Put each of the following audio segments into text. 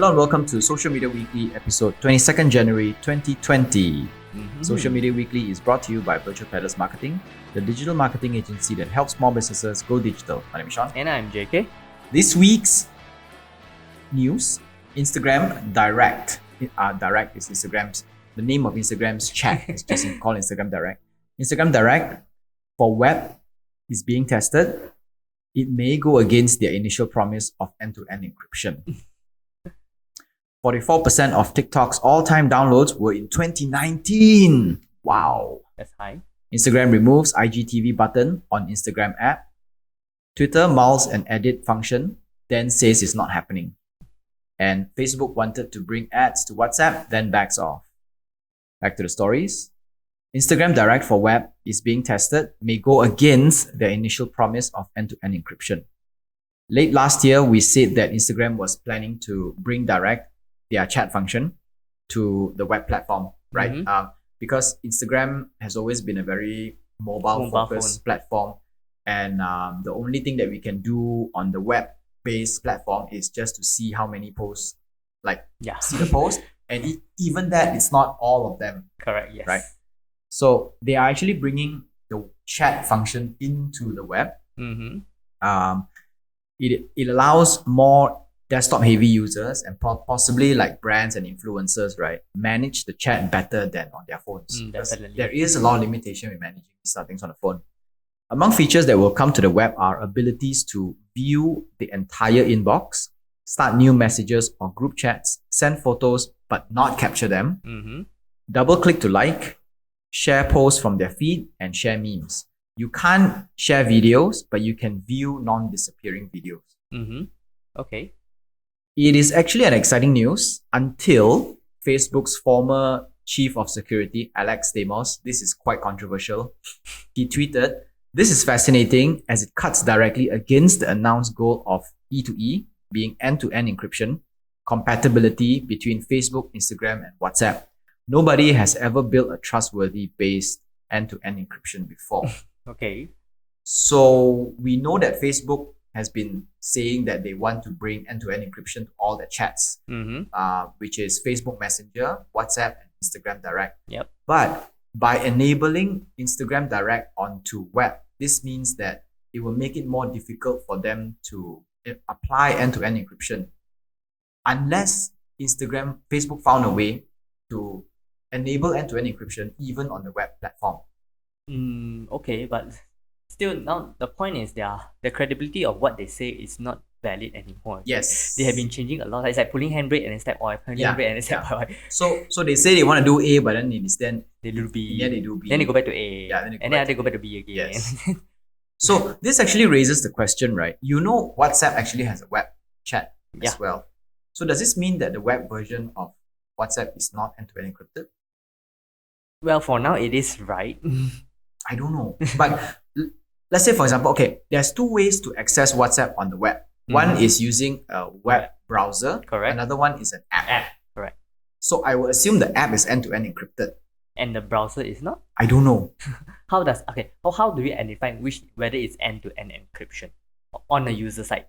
Hello and welcome to Social Media Weekly, episode 22nd January 2020. Social Media Weekly is brought to you by Virtual Peddlers Marketing, the digital marketing agency that helps small businesses go digital. My name is Sean. And I'm JK. This week's news, Instagram Direct. Direct is Instagram's, the name of Instagram's chat. It's just called Instagram Direct. Instagram Direct for web is being tested. It may go against their initial promise of end-to-end encryption. 44% of TikTok's all-time downloads were in 2019. Wow. That's high. Instagram removes IGTV button on Instagram app. Twitter mulls an edit function, then says it's not happening. And Facebook wanted to bring ads to WhatsApp, then backs off. Back to the stories. Instagram Direct for web is being tested, may go against their initial promise of end-to-end encryption. Late last year, we said that Instagram was planning to bring Direct, their chat function, to the web platform, right? Because Instagram has always been a very mobile-focused platform, and the only thing that we can do on the web-based platform is just to see how many posts, see the post, and even that, it's not all of them. Correct, yes. Right? So they are actually bringing the chat function into the web. It allows more desktop-heavy users and possibly like brands and influencers, right, manage the chat better than on their phones. Definitely. There is a lot of limitation with managing these things on the phone. Among features that will come to the web are abilities to view the entire inbox, start new messages or group chats, send photos but not capture them, double-click to like, share posts from their feed, and share memes. You can't share videos, but you can view non-disappearing videos. Okay. It is actually an exciting news until Facebook's former chief of security, Alex Stamos, this is quite controversial. He tweeted, "This is fascinating as it cuts directly against the announced goal of E2E, being end-to-end encryption, compatibility between Facebook, Instagram, and WhatsApp. Nobody has ever built a trustworthy based end-to-end encryption before." Okay. So we know that Facebook has been saying that they want to bring end-to-end encryption to all their chats, which is Facebook Messenger, WhatsApp, and Instagram Direct. Yep. But by enabling Instagram Direct onto web, this means that it will make it more difficult for them to apply end-to-end encryption unless Facebook found a way to enable end-to-end encryption even on the web platform. Okay, but still, now the point is the credibility of what they say is not valid anymore. Yes. They have been changing a lot. It's like pulling handbrake and then step oil, pulling handbrake and then step oil. So they say they want to do A, but then they do B. Yeah, they do B. Then they go back to A. Yeah, then they go back to B again. Yes. So this actually raises the question, right? You know, WhatsApp actually has a web chat as well. So does this mean that the web version of WhatsApp is not end-to-end encrypted? Well, for now it is, right? I don't know. But let's say, for example, okay, there's two ways to access WhatsApp on the web. One is using a web browser. Correct. Another one is an app. Correct. So I would assume the app is end-to-end encrypted. And the browser is not? I don't know. How do we identify whether it's end-to-end encryption on the user side?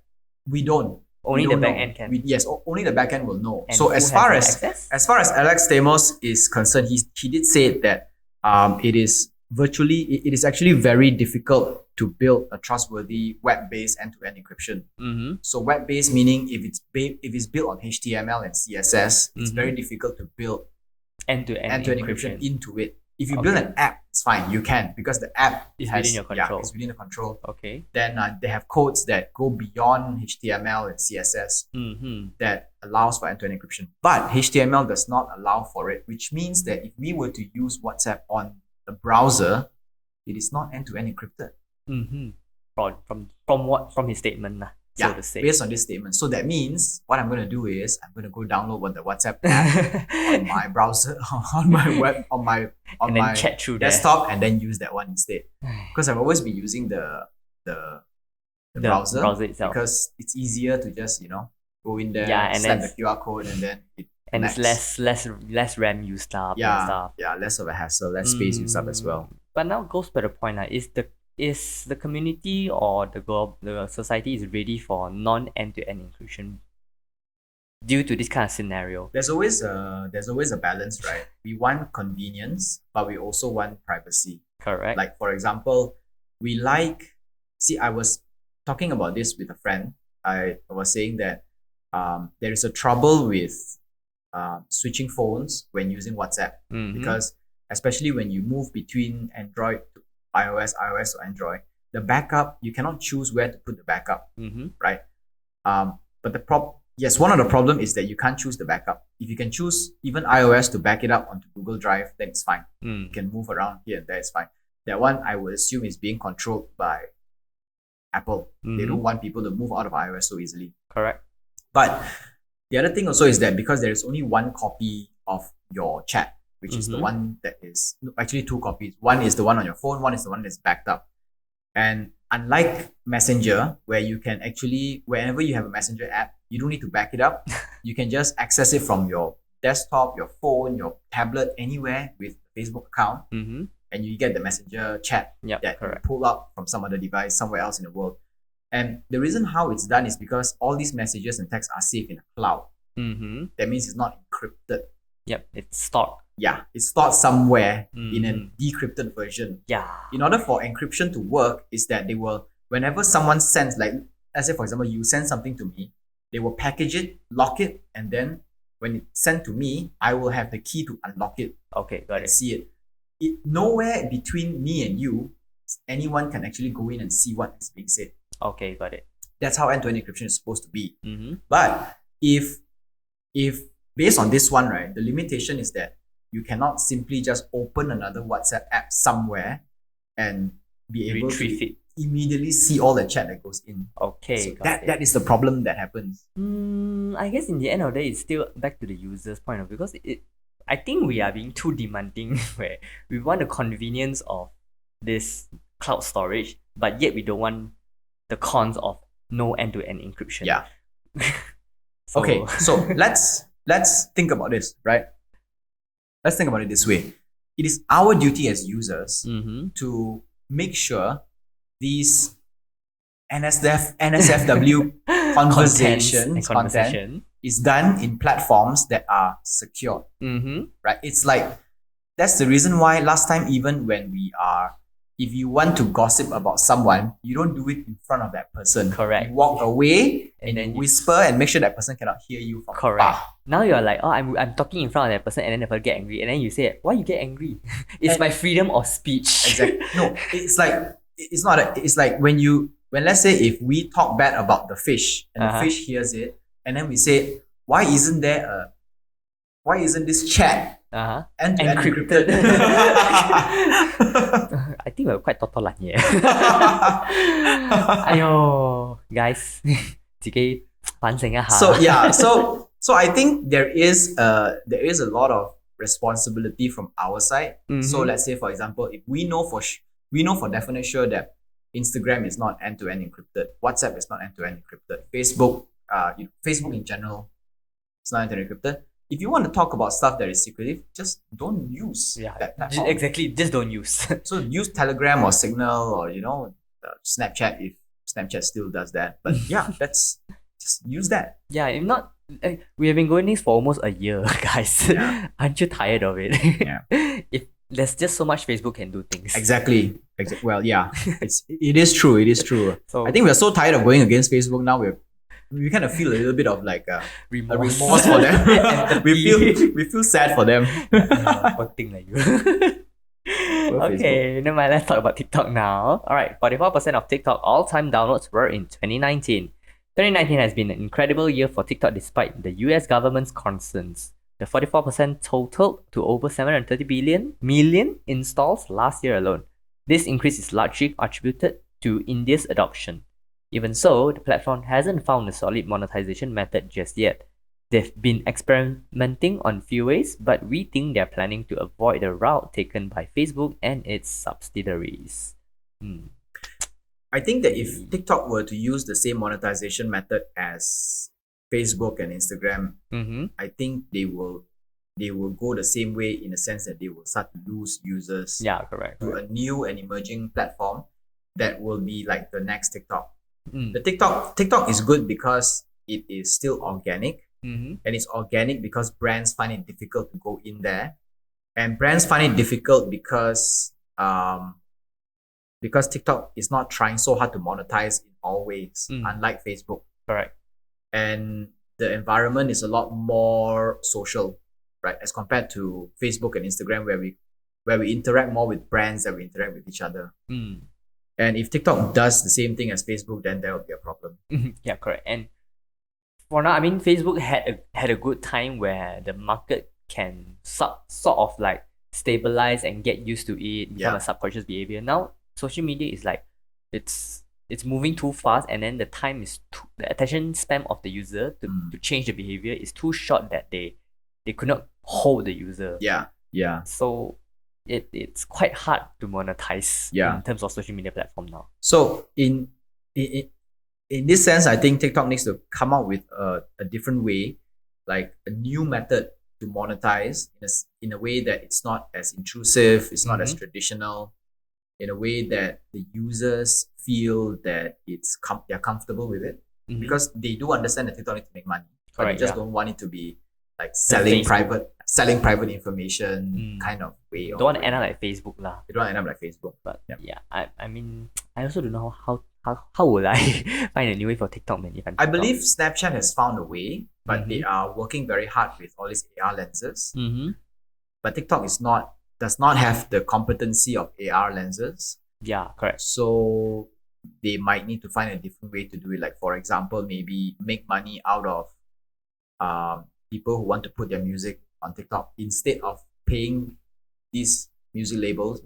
We don't. Only the backend can. Yes, only the backend will know. And so who as far has as Alex Stamos is concerned, he did say that it is actually very difficult to build a trustworthy web-based end-to-end encryption. So web-based meaning if it's built on HTML and CSS, it's very difficult to build end-to-end encryption into it. If you build an app, it's fine. You can, because the app is within your control. It's within the control. Okay. Then they have codes that go beyond HTML and CSS that allows for end-to-end encryption. But HTML does not allow for it, which means that if we were to use WhatsApp on the browser, it is not end-to-end encrypted. From his statement, so to say. Based on this statement. So that means what I'm going to do is I'm going to go download the WhatsApp app on my browser, on my web, on my chat through desktop, and then use that one instead. Because I've always been using the browser itself, because it's easier to just go in there, and scan the QR code, and then it's less RAM used up and stuff. Yeah, less of a hassle, less space used up as well. But now goes by the point, is the community or the society is ready for non-end-to-end encryption due to this kind of scenario. There's always a balance, right? We want convenience, but we also want privacy. Correct. Like, for example, I was talking about this with a friend. I was saying that there is a trouble with switching phones when using WhatsApp, because especially when you move between Android to iOS to Android, the backup, you cannot choose where to put the backup, right? But yes, one of the problem is that you can't choose the backup. If you can choose even iOS to back it up onto Google Drive, then it's fine. You can move around here and there, it's fine. That one I would assume is being controlled by Apple. They don't want people to move out of iOS so easily. Correct. But the other thing also is that because there is only one copy of your chat, which is the one that is actually two copies. One is the one on your phone, one is the one that's backed up. And unlike Messenger, where you can actually, whenever you have a Messenger app, you don't need to back it up. You can just access it from your desktop, your phone, your tablet, anywhere with a Facebook account. And you get the Messenger chat that you pull up from some other device somewhere else in the world. And the reason how it's done is because all these messages and texts are safe in the cloud. That means it's not encrypted. Yep, it's stored. Yeah, it's stored somewhere in a decrypted version. Yeah. In order for encryption to work, is that they will, whenever someone sends, like, let's say for example, you send something to me, they will package it, lock it, and then when it's sent to me, I will have the key to unlock it. Okay, got and it. see it. Nowhere between me and you, anyone can actually go in and see what is being said. Okay, got it. That's how end-to-end encryption is supposed to be. But if based on this one, right, the limitation is that you cannot simply just open another WhatsApp app somewhere and be able Retrieve to it. immediately see all the chat that goes in. Okay, So got it. that is the problem that happens. I guess in the end of the day, it's still back to the user's point of view, because I think we are being too demanding where we want the convenience of this cloud storage, but yet we don't want the cons of no end-to-end encryption. Yeah. So- Okay, so let's think about this, right? Let's think about it this way. It is our duty as users to make sure these NSFW Contents content and is done in platforms that are secure, right? It's like, that's the reason why last time, even when if you want to gossip about someone, you don't do it in front of that person. Correct. You walk away And and then you you- whisper and make sure that person cannot hear you from Correct. afar. Now you're like, oh, I'm talking in front of that person, and then the person get angry, and then you say, why you get angry? It's And- my freedom of speech. Exactly. No, it's like, it's not. It's like when let's say if we talk bad about the fish and the fish hears it, and then we say, why isn't this chat end-to-end Encrypted. encrypted? I think we're quite totolan here. 哎呦 guys 自己反省一下。 So yeah, so I think there is a lot of responsibility from our side. So let's say, for example, if we know for definite sure that Instagram is not end-to-end encrypted, WhatsApp is not end-to-end encrypted, Facebook in general is not end-to-end encrypted. If you want to talk about stuff that is secretive, just don't use that platform. Exactly, just don't use. So use Telegram or Signal or Snapchat if Snapchat still does that. But yeah, just use that. Yeah, if not, we have been going this for almost a year, guys. Yeah. Aren't you tired of it? Yeah. If there's just so much Facebook can do things. Exactly. Well, yeah, it is true. It is true. So I think we're so tired of going against Facebook now. We kind of feel a little bit of like a remorse for them. we feel sad for them. Poor thing like you. Okay, never mind. Let's talk about TikTok now. Alright, 44% of TikTok all-time downloads were in 2019. 2019 has been an incredible year for TikTok despite the US government's concerns. The 44% totaled to over 730 million installs last year alone. This increase is largely attributed to India's adoption. Even so, the platform hasn't found a solid monetization method just yet. They've been experimenting on few ways, but we think they're planning to avoid the route taken by Facebook and its subsidiaries. I think that if TikTok were to use the same monetization method as Facebook and Instagram, I think they will go the same way, in the sense that they will start to lose users Yeah, correct. to a new and emerging platform that will be like the next TikTok. Mm. The TikTok is good because it is still organic. Mm-hmm. and it's organic because brands find it difficult to go in there, and brands find it difficult because TikTok is not trying so hard to monetize in all ways, unlike Facebook. Correct. And the environment is a lot more social, right, as compared to Facebook and Instagram, where we interact more with brands than we interact with each other. And if TikTok does the same thing as Facebook, then there will be a problem. Yeah, correct. And for now, I mean, Facebook had a good time where the market can sort of like stabilize and get used to it, become a subconscious behavior. Now, social media is like it's moving too fast, and then the attention span of the user to change the behavior is too short that they could not hold the user. Yeah. So it's quite hard to monetize in terms of social media platform now. So in this sense, I think TikTok needs to come out with a different way, like a new method to monetize in a way that it's not as intrusive, it's not as traditional, in a way that the users feel that they're comfortable with it, because they do understand that TikTok needs to make money, but they just don't want it to be like selling private information kind of way. Don't want to end up like Facebook lah. They don't want to end up like Facebook. But yeah, I mean, I also don't know how will I find a new way for TikTok, man? If I believe Snapchat has found a way, but they are working very hard with all these AR lenses. But TikTok does not have the competency of AR lenses. Yeah, correct. So they might need to find a different way to do it. Like, for example, maybe make money out of people who want to put their music on TikTok. Instead of paying these music labels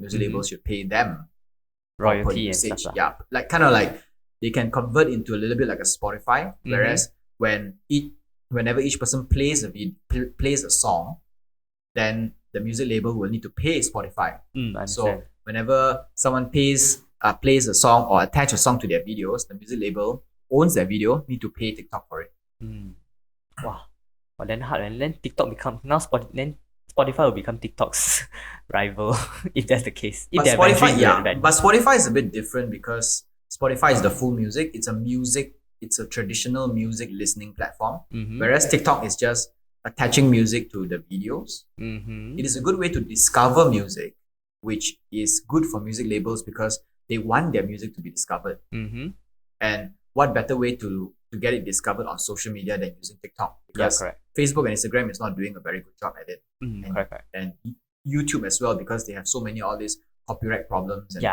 should pay them royalty and stuff. Yeah, like kind of like they can convert into a little bit like a Spotify. Whereas whenever each person plays a song, then the music label will need to pay Spotify. So whenever someone plays a song or attach a song to their videos, the music label owns their video, need to pay TikTok for it. Wow. But then hard, and then TikTok then Spotify will become TikTok's rival if that's the case. But Spotify is a bit different because Spotify is the full music. It's a traditional music listening platform. Whereas TikTok is just attaching music to the videos. It is a good way to discover music, which is good for music labels because they want their music to be discovered. And what better way to get it discovered on social media than using TikTok? Because Facebook and Instagram is not doing a very good job at it. And YouTube as well, because they have so many all these copyright problems. And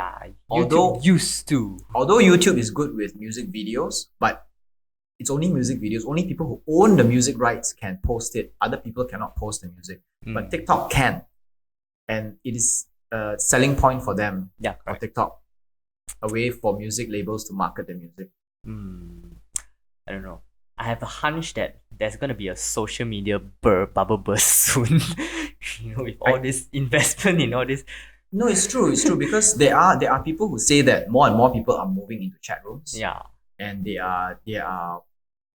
YouTube although YouTube is good with music videos, but it's only music videos. Only people who own the music rights can post it. Other people cannot post the music. But TikTok can. And it is a selling point for them, for TikTok. A way for music labels to market their music. I don't know. I have a hunch that there's gonna be a social media bubble burst soon. With all this investment in all this. No, it's true because there are people who say that more and more people are moving into chat rooms. And they are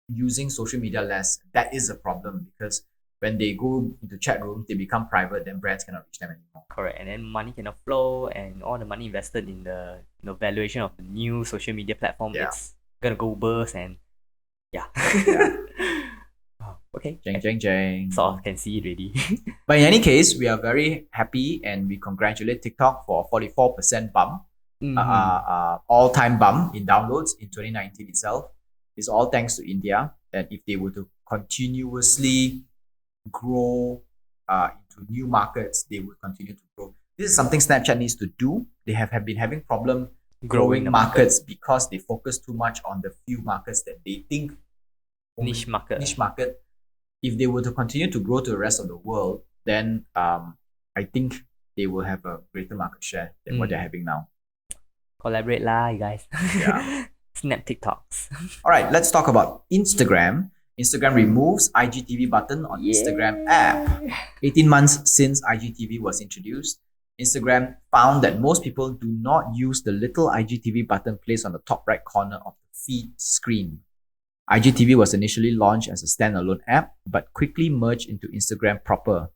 using social media less. That is a problem because when they go into chat rooms, they become private, then brands cannot reach them anymore. Correct. And then money cannot flow, and all the money invested in the valuation of the new social media platform, it's gonna go burst, and okay. Jang. So I can see it already. But in any case, we are very happy and we congratulate TikTok for a 44% bump. All-time bump in downloads in 2019 itself. It's all thanks to India. And if they were to continuously grow into new markets, they would continue to grow. This is something Snapchat needs to do. They have been having problem growing markets because they focus too much on the few markets that they think niche market. If they were to continue to grow to the rest of the world, then I think they will have a greater market share than what they're having now. Collaborate lah, you guys. Snap TikToks. All right, let's talk about Instagram. Instagram removes IGTV button on Instagram app. 18 months since IGTV was introduced, Instagram found that most people do not use the little IGTV button placed on the top right corner of the feed screen. IGTV was initially launched as a standalone app, but quickly merged into Instagram proper.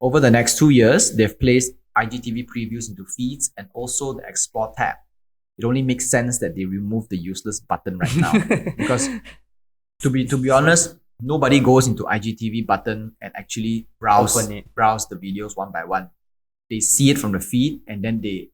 Over the next 2 years, they've placed IGTV previews into feeds and also the Explore tab. It only makes sense that they remove the useless button right now. Because to be honest, nobody goes into IGTV button and actually Open it. browse the videos one by one. They see it from the feed and then they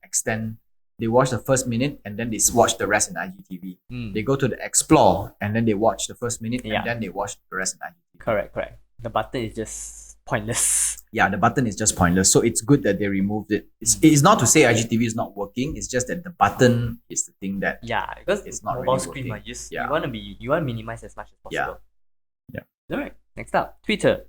watch the first minute and then they watch the rest in IGTV. Mm. They go to the explore and then they watch the first minute Yeah. and then they watch the rest in IGTV. Correct. The button is just pointless. Yeah, the button is just pointless. So it's good that they removed it. It's not to say IGTV is not working. It's just that the button is the thing that Yeah, because It's not mobile really screen, working. you want to minimize as much as possible. Yeah. Alright, next up, Twitter.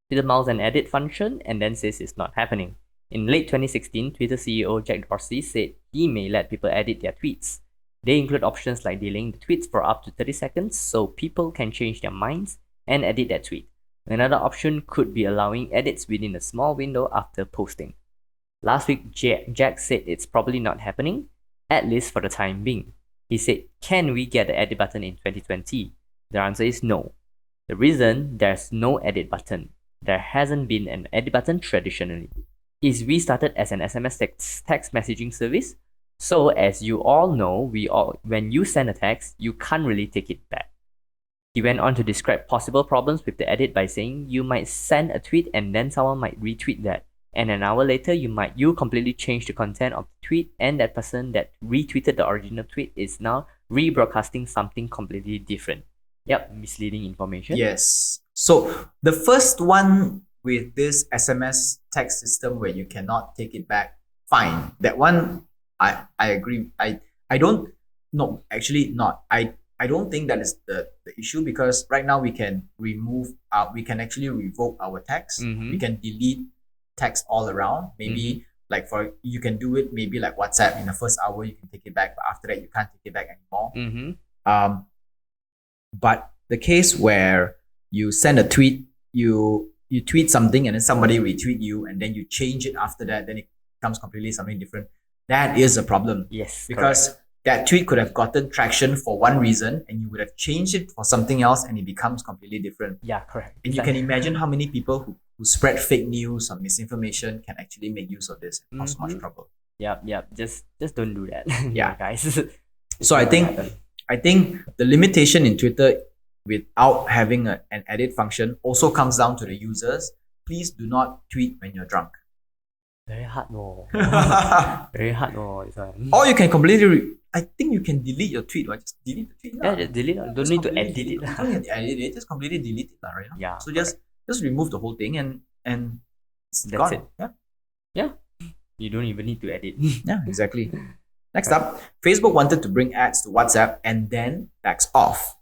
Twitter mouse and edit function and then says it's not happening. In late 2016, Twitter CEO Jack Dorsey said he may let people edit their tweets. They include options like delaying the tweets for up to 30 seconds so people can change their minds and edit that tweet. Another option could be allowing edits within a small window after posting. Last week, Jack said it's probably not happening, at least for the time being. He said, "Can we get the edit button in 2020? The answer is no. The reason there's no edit button, there hasn't been an edit button traditionally, is we started as an SMS text messaging service. So as you all know, when you send a text, you can't really take it back." He went on to describe possible problems with the edit by saying you might send a tweet and then someone might retweet that. And an hour later, you completely change the content of the tweet and that person that retweeted the original tweet is now rebroadcasting something completely different. Yep, misleading information. Yes. So the first one with this SMS text system where you cannot take it back, fine. That one, I agree. I don't. No, actually not. I don't think that is the issue because right now we can we can actually revoke our text. Mhm. We can delete text all around. Maybe you can do it maybe like WhatsApp in the first hour you can take it back, but after that you can't take it back anymore. Mm-hmm. But the case where you send a tweet, you tweet something and then somebody retweet you and then you change it after that, then it becomes completely something different. That is a problem. Yes. Because that tweet could have gotten traction for one reason and you would have changed it for something else and it becomes completely different. Yeah, correct. And you can imagine how many people who spread fake news or misinformation can actually make use of this and cause so much trouble. Yep. Just don't do that. Yeah. guys. So I think the limitation in Twitter without having an edit function also comes down to the users. Please do not tweet when you're drunk. Very hard, no. Very hard, no. This one. Or you can completely. I think you can delete your tweet. Right? Just delete the tweet. Yeah, just delete. Don't need to edit it. You don't need to edit it. Just completely delete it, right? Yeah. So just remove the whole thing and it's That's gone. it. Yeah. Yeah. You don't even need to edit. Yeah, exactly. Next up, Facebook wanted to bring ads to WhatsApp and then backs off.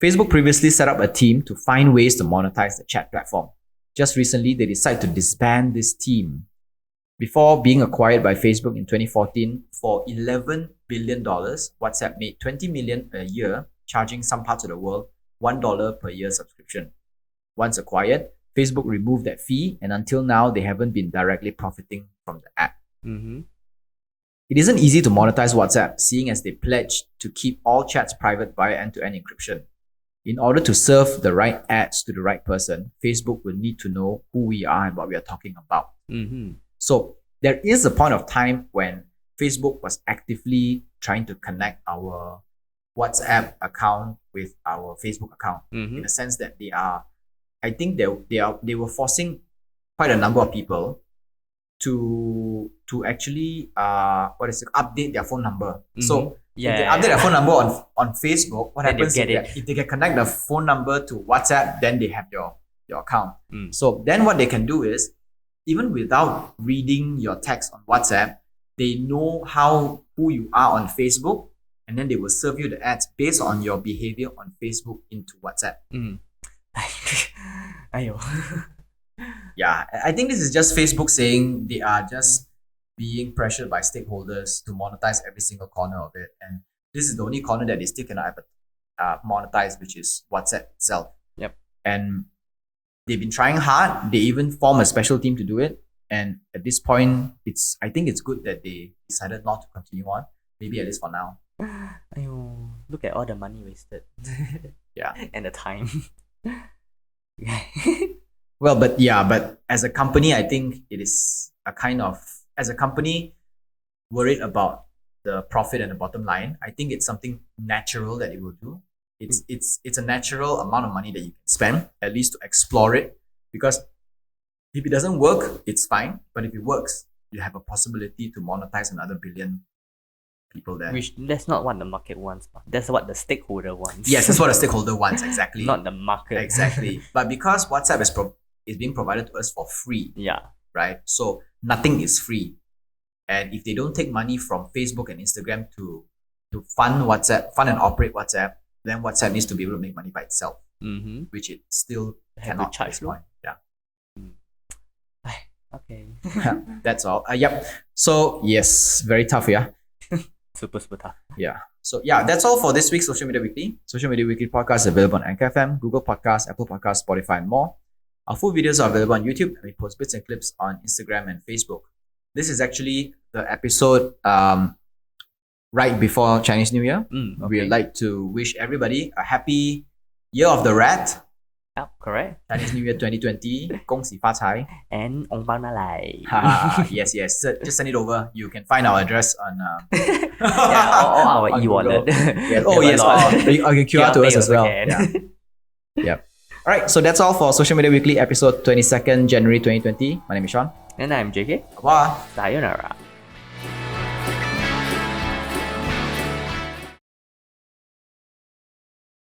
Facebook previously set up a team to find ways to monetize the chat platform. Just recently, they decided to disband this team. Before being acquired by Facebook in 2014 for $11 billion, WhatsApp made $20 million a year, charging some parts of the world $1 per year subscription. Once acquired, Facebook removed that fee, and until now, they haven't been directly profiting from the app. Mm-hmm. It isn't easy to monetize WhatsApp, seeing as they pledged to keep all chats private via end-to-end encryption. In order to serve the right ads to the right person, Facebook will need to know who we are and what we are talking about. Mm-hmm. So there is a point of time when Facebook was actively trying to connect our WhatsApp account with our Facebook account, Mm-hmm. in the sense that I think they were forcing quite a number of people to actually update their phone number. So if they update their phone number on Facebook, what Then happens they'll get is that if they can connect the phone number to WhatsApp, then they have your account. Mm. So then what they can do is, even without reading your text on WhatsApp, they know who you are on Facebook, and then they will serve you the ads based on your behavior on Facebook into WhatsApp. Mm. Ayo. Yeah, I think this is just Facebook saying they are just being pressured by stakeholders to monetize every single corner of it. And this is the only corner that they still cannot monetize, which is WhatsApp itself. Yep. And they've been trying hard. They even formed a special team to do it. And at this point, I think it's good that they decided not to continue on. Maybe at least for now. Ayo. Look at all the money wasted. Yeah. And the time. Well, but as a company, I think it is as a company worried about the profit and the bottom line, I think it's something natural that it will do. It's a natural amount of money that you can spend, at least to explore it. Because if it doesn't work, it's fine. But if it works, you have a possibility to monetize another billion people there. Which that's not what the market wants. That's what the stakeholder wants. Yes, that's what a stakeholder wants, exactly. Not the market. Exactly. But because WhatsApp is being provided to us for free, Yeah. right? So nothing is free. And if they don't take money from Facebook and Instagram to fund and operate WhatsApp, then WhatsApp needs to be able to make money by itself, Mm-hmm. which it still Have to cannot at charge this you? point. Yeah. Okay. That's all. Yep. So yes, very tough, yeah. Super tough. Yeah. So yeah, that's all for this week's Social Media Weekly. Social Media Weekly podcast is available on Anchor FM, Google Podcasts, Apple Podcasts, Spotify, and more. Our full videos are available on YouTube, and we post bits and clips on Instagram and Facebook. This is actually the episode right before Chinese New Year. Okay. We'd like to wish everybody a happy Year of the Rat, Yeah, correct. Chinese New Year 2020. 恭喜发财. And Ong Bang Nalai. Yes. So just send it over. You can find our address on Yeah, or our on e-wallet. Google. Yes. We Oh have a yes, lot. okay, QR to Pay us as also well. can. Yeah. Yep. All right, so that's all for Social Media Weekly episode 22nd January 2020. My name is Sean. And I'm JK. Bye. Sayonara.